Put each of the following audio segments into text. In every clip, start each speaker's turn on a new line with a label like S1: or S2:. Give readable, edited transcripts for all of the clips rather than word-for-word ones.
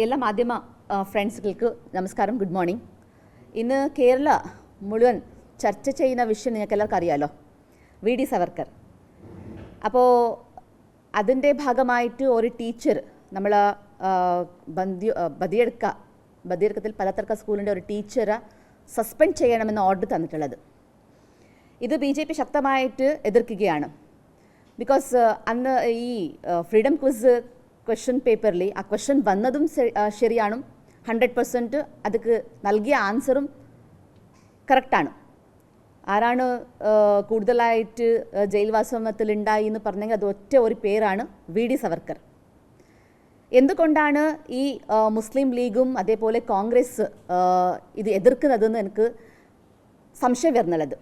S1: എല്ലാ മാധ്യമ ഫ്രണ്ട്സുകൾക്ക് നമസ്കാരം, ഗുഡ് മോർണിംഗ്. ഇന്ന് കേരള മുഴുവൻ ചർച്ച ചെയ്യുന്ന വിഷയം നിങ്ങൾക്ക് എല്ലാവർക്കും അറിയാമല്ലോ, വി ഡി സവർക്കർ. അപ്പോൾ അതിൻ്റെ ഭാഗമായിട്ട് ഒരു ടീച്ചർ നമ്മൾ ബദിയടുക്കത്തിൽ പലതർക്ക സ്കൂളിൻ്റെ ഒരു ടീച്ചറെ സസ്പെൻഡ് ചെയ്യണമെന്ന് ഓർഡർ തന്നിട്ടുള്ളത്. ഇത് BJP ശക്തമായിട്ട് എതിർക്കുകയാണ്. ബിക്കോസ് അന്ന് ഈ ഫ്രീഡം ക്വിസ് ക്വസ്റ്റ്യൻ പേപ്പറിൽ ആ ക്വസ്റ്റ്യൻ വന്നതും ശരിയാണ്, 100% അതിക്ക് നൽകിയ ആൻസറും കറക്റ്റാണ്. ആരാണ് കൂടുതലായിട്ട് ജയിൽവാസത്തിൽ എന്ന് പറഞ്ഞെങ്കിൽ അത് ഒറ്റ ഒരു പേരാണ്, വി ഡി സവർക്കർ. എന്തുകൊണ്ടാണ് ഈ മുസ്ലിം ലീഗും അതേപോലെ കോൺഗ്രസ് ഇത് എതിർക്കുന്നതെന്ന് എനിക്ക് സംശയം വരുന്നുള്ളത്.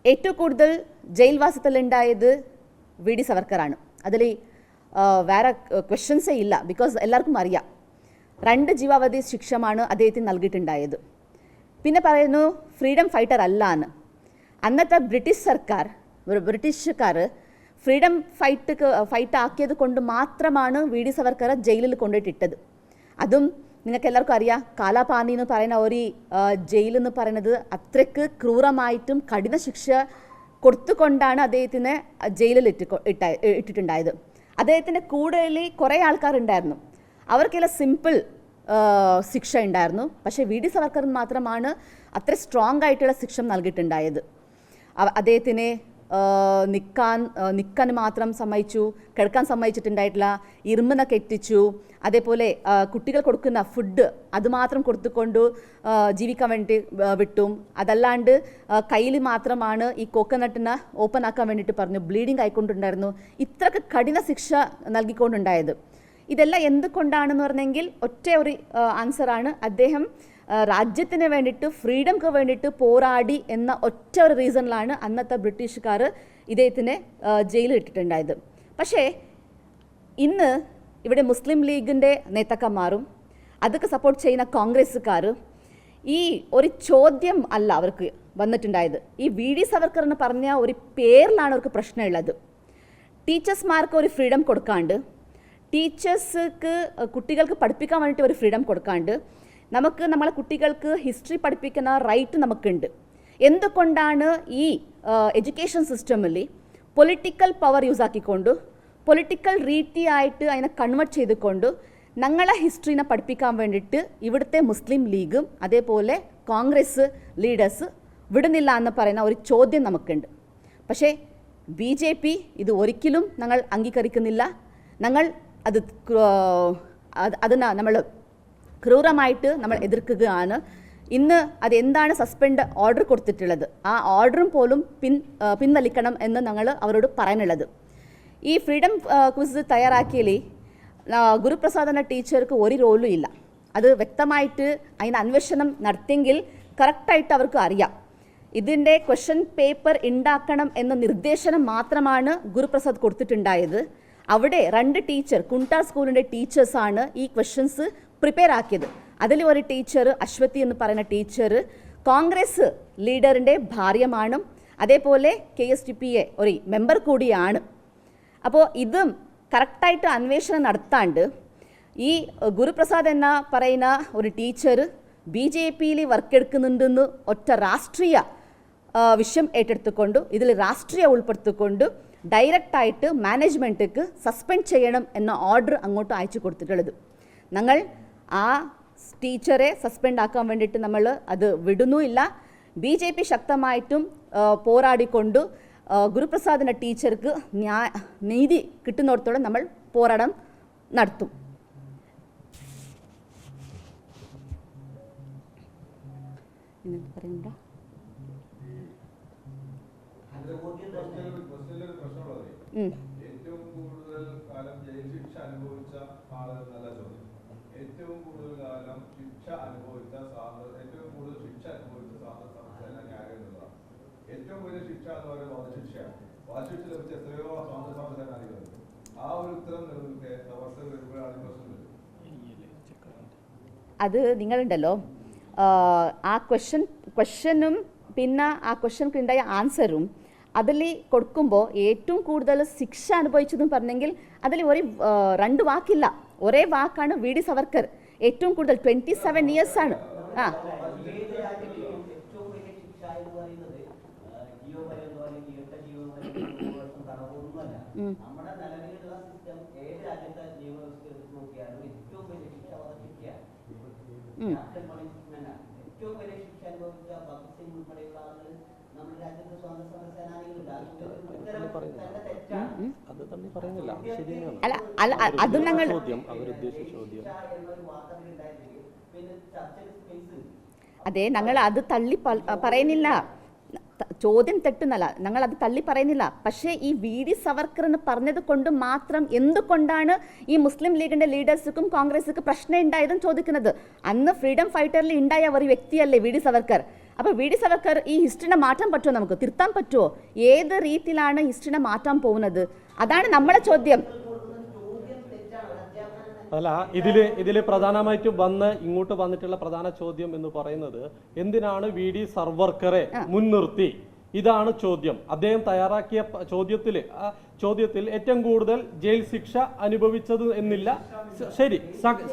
S1: ഏറ്റവും കൂടുതൽ ജയിൽവാസത്തിലുണ്ടായത് വി ഡി സവർക്കറാണ്. അതിൽ വേറെ ക്വസ്റ്റ്യൻസേ ഇല്ല. ബിക്കോസ് എല്ലാവർക്കും അറിയാം 2 ജീവാവധി ശിക്ഷമാണ് അദ്ദേഹത്തിന് നൽകിയിട്ടുണ്ടായത്. പിന്നെ പറയുന്നു ഫ്രീഡം ഫൈറ്റർ അല്ല എന്ന്. അന്നത്തെ ബ്രിട്ടീഷുകാർ ഫ്രീഡം ഫൈറ്റ് ആക്കിയത് കൊണ്ട് മാത്രമാണ് വി ഡി സവർക്കറെ ജയിലിൽ കൊണ്ടിട്ടിട്ടത്. അതും നിങ്ങൾക്ക് എല്ലാവർക്കും അറിയാം, കാലാപാനി എന്ന് പറയുന്ന ഒരു ജയിലെന്ന് പറയുന്നത് അത്രയ്ക്ക് ക്രൂരമായിട്ടും കഠിന ശിക്ഷ കൊടുത്തുകൊണ്ടാണ് അദ്ദേഹത്തിനെ ജയിലിൽ ഇട്ടിട്ടുണ്ടായത്. അദ്ദേഹത്തിൻ്റെ കൂടുതൽ കുറേ ആൾക്കാരുണ്ടായിരുന്നു, അവർക്കെല്ലാം സിമ്പിൾ ശിക്ഷ ഉണ്ടായിരുന്നു. പക്ഷേ വി ഡി സവർക്കറിന് മാത്രമാണ് അത്ര സ്ട്രോങ് ആയിട്ടുള്ള ശിക്ഷ നൽകിയിട്ടുണ്ടായത്. അദ്ദേഹത്തിനെ നിൽക്കാൻ മാത്രം സമ്മതിച്ചു, കിടക്കാൻ സമ്മതിച്ചിട്ടുണ്ടായിട്ടില്ല, ഇരുമ്പനൊക്കെ എത്തിച്ചു. അതേപോലെ കുട്ടികൾ കൊടുക്കുന്ന ഫുഡ് അതുമാത്രം കൊടുത്തുകൊണ്ട് ജീവിക്കാൻ വേണ്ടി വിട്ടും. അതല്ലാണ്ട് കയ്യിൽ മാത്രമാണ് ഈ കോക്കനട്ടിനെ ഓപ്പൺ ആക്കാൻ വേണ്ടിയിട്ട് പറഞ്ഞു, ബ്ലീഡിങ് ആയിക്കൊണ്ടുണ്ടായിരുന്നു. ഇത്രക്ക് കഠിന ശിക്ഷ നൽകിക്കൊണ്ടുണ്ടായത്. ഇതെല്ലാം എന്തുകൊണ്ടാണെന്ന് പറഞ്ഞെങ്കിൽ ഒറ്റ ഒരു ആൻസറാണ്, അദ്ദേഹം രാജ്യത്തിന് വേണ്ടിയിട്ട് ഫ്രീഡംക്ക് വേണ്ടിയിട്ട് പോരാടി എന്ന ഒറ്റ ഒരു റീസണിലാണ് അന്നത്തെ ബ്രിട്ടീഷുകാർ ഇദ്ദേഹത്തിനെ ജയിലിൽ ഇട്ടിട്ടുണ്ടായത്. പക്ഷേ ഇന്ന് ഇവിടെ മുസ്ലിം ലീഗിൻ്റെ നേതാക്കന്മാരും അതൊക്കെ സപ്പോർട്ട് ചെയ്യുന്ന കോൺഗ്രസ്സുകാർ ഈ ഒരു ചോദ്യം അല്ല അവർക്ക് വന്നിട്ടുണ്ടായത്. ഈ വി ഡി സവർക്കർ എന്ന് പറഞ്ഞ ഒരു പേരിലാണ് അവർക്ക് പ്രശ്നമുള്ളത്. ടീച്ചേഴ്സ്മാർക്ക് ഒരു ഫ്രീഡം കൊടുക്കാണ്ട്, ടീച്ചേഴ്സ്ക്ക് കുട്ടികൾക്ക് പഠിപ്പിക്കാൻ വേണ്ടിയിട്ട് ഒരു ഫ്രീഡം കൊടുക്കാണ്ട്, നമുക്ക് നമ്മളെ കുട്ടികൾക്ക് ഹിസ്റ്ററി പഠിപ്പിക്കുന്ന റൈറ്റ് നമുക്കുണ്ട്. എന്തുകൊണ്ടാണ് ഈ എഡ്യൂക്കേഷൻ സിസ്റ്റമിൽ പൊളിറ്റിക്കൽ പവർ യൂസ് ആക്കിക്കൊണ്ട് പൊളിറ്റിക്കൽ രീതിയായിട്ട് അതിനെ കൺവേർട്ട് ചെയ്തുകൊണ്ട് ഞങ്ങളെ ഹിസ്റ്ററിനെ പഠിപ്പിക്കാൻ വേണ്ടിയിട്ട് ഇവിടുത്തെ മുസ്ലിം ലീഗും അതേപോലെ കോൺഗ്രസ് ലീഡേഴ്സ് വിടുന്നില്ല എന്ന് പറയുന്ന ഒരു ചോദ്യം നമുക്കുണ്ട്. പക്ഷേ BJP ഇത് ഒരിക്കലും ഞങ്ങൾ അംഗീകരിക്കുന്നില്ല. ഞങ്ങൾ അതിനെ നമ്മൾ ക്രൂരമായിട്ട് നമ്മൾ എതിർക്കുകയാണ്. ഇന്ന് അതെന്താണ് സസ്പെൻഡ് ഓർഡർ കൊടുത്തിട്ടുള്ളത്, ആ ഓർഡറും പോലും പിൻവലിക്കണം എന്ന് ഞങ്ങൾ അവരോട് പറയാനുള്ളത്. ഈ ഫ്രീഡം ക്വിസ് തയ്യാറാക്കിയതിൽ ഗുരുപ്രസാദ് എന്ന ടീച്ചർക്ക് ഒരു റോളും ഇല്ല. അത് വ്യക്തമായിട്ട് അതിന് അന്വേഷണം നടത്തിയെങ്കിൽ കറക്റ്റായിട്ട് അവർക്ക് അറിയാം. ഇതിൻ്റെ ക്വസ്റ്റ്യൻ പേപ്പർ ഉണ്ടാക്കണം എന്ന നിർദ്ദേശനം മാത്രമാണ് ഗുരുപ്രസാദ് കൊടുത്തിട്ടുണ്ടായത്. അവിടെ 2 ടീച്ചർ കുണ്ടാർ സ്കൂളിൻ്റെ ടീച്ചേഴ്സാണ് ഈ ക്വസ്റ്റ്യൻസ് പ്രിപ്പയർ ആക്കിയത്. അതിൽ ഒരു ടീച്ചർ അശ്വതി എന്ന് പറയുന്ന ടീച്ചർ കോൺഗ്രസ് ലീഡറിൻ്റെ ഭാര്യമാണ്, അതേപോലെ KSTPA ഒരു മെമ്പർ കൂടിയാണ്. അപ്പോൾ ഇതും കറക്റ്റായിട്ട് അന്വേഷണം നടത്താണ്ട് ഈ ഗുരുപ്രസാദ് എന്ന പറയുന്ന ഒരു ടീച്ചർ BJPയിൽ വർക്ക് എടുക്കുന്നുണ്ടെന്ന് ഒറ്റ രാഷ്ട്രീയ വിഷയം ഏറ്റെടുത്തുകൊണ്ട് ഇതിൽ രാഷ്ട്രീയ ഉൾപ്പെടുത്തിക്കൊണ്ട് ഡയറക്റ്റായിട്ട് മാനേജ്മെൻറ്റിക്ക് സസ്പെൻഡ് ചെയ്യണം എന്ന ഓർഡർ അങ്ങോട്ട് അയച്ചു കൊടുത്തിട്ടുള്ളത്. ഞങ്ങൾ ആ ടീച്ചറെ സസ്പെൻഡ് ആക്കാൻ വേണ്ടിയിട്ട് നമ്മൾ അത് വിടുന്നുമില്ല. BJP ശക്തമായിട്ടും പോരാടിക്കൊണ്ട് ഗുരുപ്രസാദിൻ്റെ ടീച്ചർക്ക് നീതി കിട്ടുന്നിടത്തോളം നമ്മൾ പോരാടം നടത്തും. പറയണ്ട
S2: ഏറ്റവും കൂടുതൽ കാലം ജയിൽ ശിക്ഷ അനുഭവിച്ച ആളെന്നല്ല ചോദ്യം, ഏറ്റവും കൂടുതൽ കാലം ശിക്ഷ അനുഭവിച്ച ഏറ്റവും കൂടുതൽ ശിക്ഷ അനുഭവിച്ച സ്വാതന്ത്ര്യ ന്യായം എന്നുള്ളതാണ്. ഏറ്റവും വലിയ ശിക്ഷ എന്ന് പറയുന്നത് വധശിക്ഷയാണ്. വധശിക്ഷ ലഭിച്ച എത്രയോ സ്വാതന്ത്ര്യ സമരസേനാനികളുണ്ട്. ആ ഒരു ഉത്തരം നിലനിൽക്കെ സവർക്കർ വരുമ്പോഴാണ് പ്രശ്നം വരുന്നത്.
S1: അത് നിങ്ങളുണ്ടല്ലോ ആ ക്വസ്റ്റ്യനും പിന്നെ ആ ക്വസ്റ്റ്യൻക്ക് ഉണ്ടായ ആൻസറും അതിൽ കൊടുക്കുമ്പോൾ ഏറ്റവും കൂടുതൽ ശിക്ഷ അനുഭവിച്ചതെന്ന് പറഞ്ഞെങ്കിൽ അതിൽ ഒരു 2 വാക്കില്ല, ഒരേ വാക്കാണ് വി ഡി സവർക്കർ. ഏറ്റവും കൂടുതൽ 27 ഇയേഴ്സാണ്. ആ അല്ല അല്ല അതും ഞങ്ങൾ അതെ ഞങ്ങൾ അത് തള്ളി പറയുന്നില്ല, ചോദ്യം തെറ്റുന്നല്ല, ഞങ്ങൾ അത് തള്ളി പറയുന്നില്ല. പക്ഷേ ഈ വി ഡി സവർക്കർ എന്ന് പറഞ്ഞത് കൊണ്ട് മാത്രം എന്തുകൊണ്ടാണ് ഈ മുസ്ലിം ലീഗിന്റെ ലീഡേഴ്സിനും കോൺഗ്രസിനും പ്രശ്നം ഉണ്ടായതെന്ന് ചോദിക്കുന്നത്. അന്ന് ഫ്രീഡം ഫൈറ്ററിൽ ഉണ്ടായ ഒരു വ്യക്തിയല്ലേ വി ഡി സവർക്കർ. അപ്പോൾ വി ഡി സവർക്കർ ഈ ഹിസ്റ്ററിനെ മാറ്റാൻ പറ്റുമോ, നമുക്ക് തിരുത്താൻ പറ്റുമോ? ഏത് രീതിയിലാണ് ഹിസ്റ്ററിനെ മാറ്റാൻ പോകുന്നത്? അതാണ് നമ്മുടെ ചോദ്യം.
S3: അല്ല, ഇതില് പ്രധാനമായിട്ടും ഇങ്ങോട്ട് വന്നിട്ടുള്ള പ്രധാന ചോദ്യം എന്ന് പറയുന്നത് എന്തിനാണ് വി ഡി സവർക്കറെ മുൻനിർത്തി? ഇതാണ് ചോദ്യം. അദ്ദേഹം തയ്യാറാക്കിയ ചോദ്യത്തിൽ ഏറ്റവും കൂടുതൽ ജയിൽ ശിക്ഷ അനുഭവിച്ചത് എന്നില്ല. ശരി,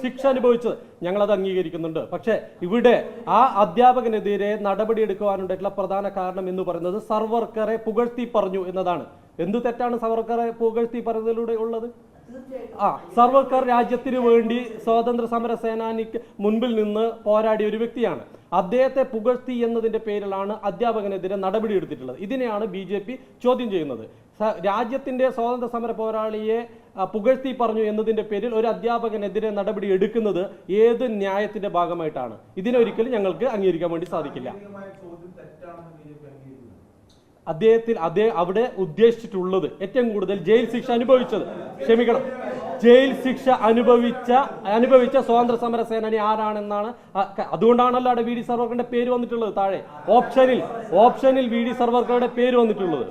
S3: ശിക്ഷ അനുഭവിച്ചത് ഞങ്ങളത് അംഗീകരിക്കുന്നുണ്ട്. പക്ഷേ ഇവിടെ ആ അധ്യാപകനെതിരെ നടപടിയെടുക്കുവാനുണ്ടായിട്ടുള്ള പ്രധാന കാരണം എന്ന് പറയുന്നത് സവർക്കറെ പുകഴ്ത്തി പറഞ്ഞു എന്നതാണ്. എന്ത് തെറ്റാണ് സവർക്കറെ പുകഴ്ത്തി പറഞ്ഞതിലൂടെ ഉള്ളത്? സവർക്കർ രാജ്യത്തിന് വേണ്ടി സ്വാതന്ത്ര്യ സമര സേനാനിക്ക് മുൻപിൽ നിന്ന് പോരാടിയ ഒരു വ്യക്തിയാണ്. അദ്ദേഹത്തെ പുകഴ്ത്തി എന്നതിന്റെ പേരിലാണ് അധ്യാപകനെതിരെ നടപടിയെടുത്തിട്ടുള്ളത്. ഇതിനെയാണ് BJP ചോദ്യം ചെയ്യുന്നത്. രാജ്യത്തിന്റെ സ്വാതന്ത്ര്യ സമര പോരാളിയെ പുകഴ്ത്തി പറഞ്ഞു എന്നതിന്റെ പേരിൽ ഒരു അധ്യാപകനെതിരെ നടപടി എടുക്കുന്നത് ഏത് ന്യായത്തിന്റെ ഭാഗമായിട്ടാണ്? ഇതിനൊരിക്കലും ഞങ്ങൾക്ക് അംഗീകരിക്കാൻ വേണ്ടി സാധിക്കില്ല. അവിടെ ഉദ്ദേശിച്ചിട്ടുള്ളത് ഏറ്റവും കൂടുതൽ ജയിൽ ശിക്ഷ ജയിൽ ശിക്ഷ അനുഭവിച്ച സ്വാതന്ത്ര്യ സമര സേനാനി ആരാണെന്നാണ്. അതുകൊണ്ടാണല്ലോ അവിടെ വി ഡി സവർക്കറുടെ പേര് വന്നിട്ടുള്ളത്. താഴെ ഓപ്ഷനിൽ വി ഡി സവർക്കറുടെ പേര് വന്നിട്ടുള്ളത്.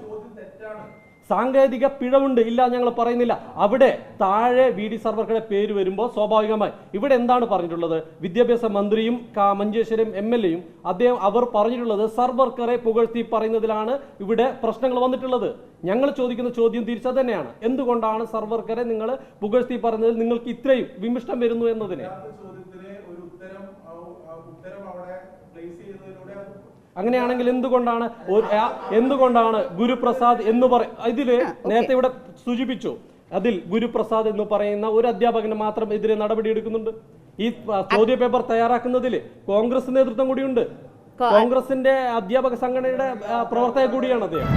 S3: സാങ്കേതിക പിഴവുണ്ട്, ഇല്ല ഞങ്ങൾ പറയുന്നില്ല. അവിടെ താഴെ വി ഡി സവർക്കറുടെ പേര് വരുമ്പോൾ സ്വാഭാവികമായി ഇവിടെ എന്താണ് പറഞ്ഞിട്ടുള്ളത്? വിദ്യാഭ്യാസ മന്ത്രിയും മഞ്ചേശ്വരം MLA-യും അവർ പറഞ്ഞിട്ടുള്ളത് സവർക്കറെ പുകഴ്ത്തി പറയുന്നതിലാണ് ഇവിടെ പ്രശ്നങ്ങൾ വന്നിട്ടുള്ളത്. ഞങ്ങൾ ചോദിക്കുന്ന ചോദ്യം തിരിച്ചത് തന്നെയാണ്. എന്തുകൊണ്ടാണ് സവർക്കറെ നിങ്ങൾ പുകഴ്ത്തി പറഞ്ഞതിൽ നിങ്ങൾക്ക് ഇത്രയും വിമിഷ്ടം വരുന്നു എന്നതിന് അങ്ങനെയാണെങ്കിൽ എന്തുകൊണ്ടാണ് ഗുരുപ്രസാദ് എന്ന് ഇതില് നേരത്തെ ഇവിടെ സൂചിപ്പിച്ചു, അതിൽ ഗുരുപ്രസാദ് എന്ന് പറയുന്ന ഒരു അധ്യാപകന് മാത്രം എതിരെ നടപടി എടുക്കുന്നുണ്ട്. ഈ ചോദ്യ പേപ്പർ തയ്യാറാക്കുന്നതിൽ കോൺഗ്രസ് നേതൃത്വം കൂടിയുണ്ട്. കോൺഗ്രസിന്റെ അധ്യാപക സംഘടനയുടെ പ്രവർത്തക കൂടിയാണ് അദ്ദേഹം.